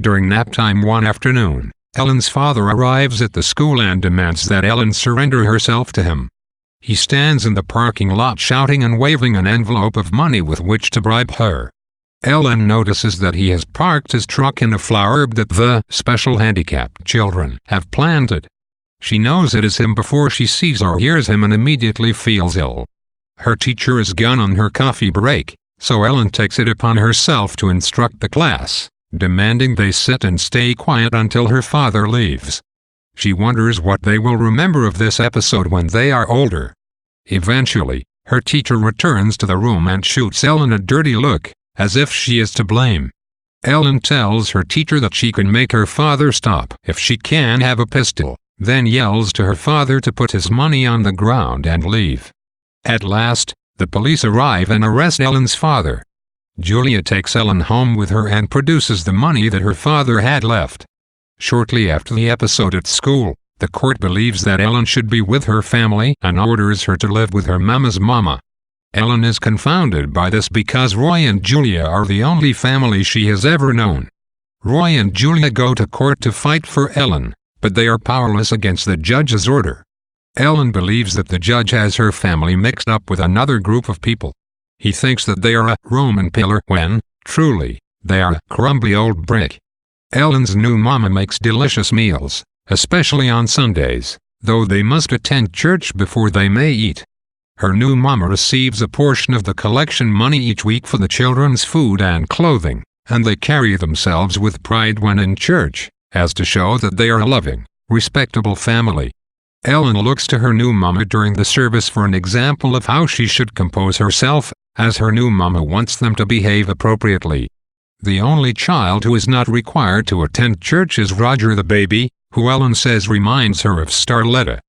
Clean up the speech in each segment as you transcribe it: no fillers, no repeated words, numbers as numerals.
During nap time one afternoon, Ellen's father arrives at the school and demands that Ellen surrender herself to him. He stands in the parking lot shouting and waving an envelope of money with which to bribe her. Ellen notices that he has parked his truck in a flower bed that the special handicapped children have planted. She knows it is him before she sees or hears him and immediately feels ill. Her teacher is gone on her coffee break, so Ellen takes it upon herself to instruct the class, demanding they sit and stay quiet until her father leaves. She wonders what they will remember of this episode when they are older. Eventually, her teacher returns to the room and shoots Ellen a dirty look, as if she is to blame. Ellen tells her teacher that she can make her father stop if she can have a pistol, then yells to her father to put his money on the ground and leave. At last, the police arrive and arrest Ellen's father. Julia takes Ellen home with her and produces the money that her father had left. Shortly after the episode at school, the court believes that Ellen should be with her family and orders her to live with her mama's mama. Ellen is confounded by this because Roy and Julia are the only family she has ever known. Roy and Julia go to court to fight for Ellen, but they are powerless against the judge's order. Ellen believes that the judge has her family mixed up with another group of people. He thinks that they are a Roman pillar when, truly, they are a crumbly old brick. Ellen's new mama makes delicious meals, especially on Sundays, though they must attend church before they may eat. Her new mama receives a portion of the collection money each week for the children's food and clothing, and they carry themselves with pride when in church, as to show that they are a loving, respectable family. Ellen looks to her new mama during the service for an example of how she should compose herself, as her new mama wants them to behave appropriately. The only child who is not required to attend church is Roger the baby, who Ellen says reminds her of Starletta.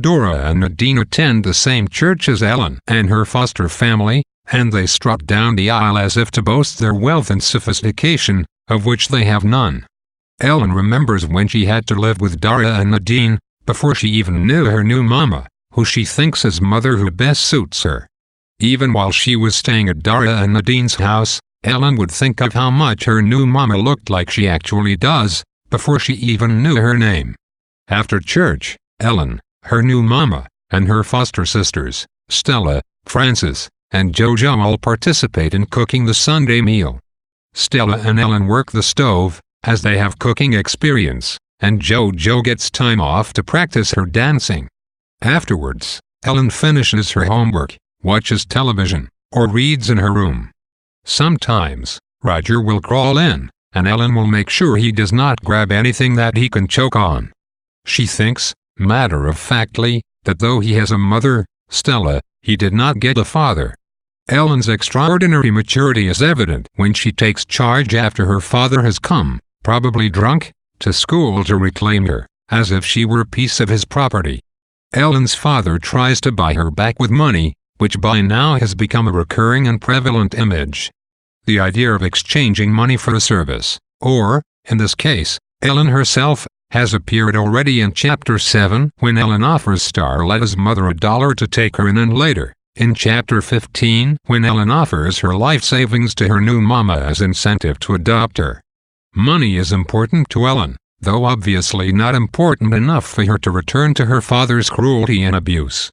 Dora and Nadine attend the same church as Ellen and her foster family, and they strut down the aisle as if to boast their wealth and sophistication, of which they have none. Ellen remembers when she had to live with Dara and Nadine, before she even knew her new mama, who she thinks is mother who best suits her. Even while she was staying at Dara and Nadine's house, Ellen would think of how much her new mama looked like she actually does, before she even knew her name. After church, Ellen, her new mama, and her foster sisters, Stella, Frances, and Jojo all participate in cooking the Sunday meal. Stella and Ellen work the stove, as they have cooking experience, and Jojo gets time off to practice her dancing. Afterwards, Ellen finishes her homework, watches television, or reads in her room. Sometimes, Roger will crawl in, and Ellen will make sure he does not grab anything that he can choke on. She thinks, matter-of-factly, that though he has a mother, Stella, he did not get a father. Ellen's extraordinary maturity is evident when she takes charge after her father has come, probably drunk, to school to reclaim her, as if she were a piece of his property. Ellen's father tries to buy her back with money, which by now has become a recurring and prevalent image. The idea of exchanging money for a service, or, in this case, Ellen herself, has appeared already in Chapter 7 when Ellen offers Starletta's mother $1 to take her in, and later, in Chapter 15 when Ellen offers her life savings to her new mama as incentive to adopt her. Money is important to Ellen, though obviously not important enough for her to return to her father's cruelty and abuse.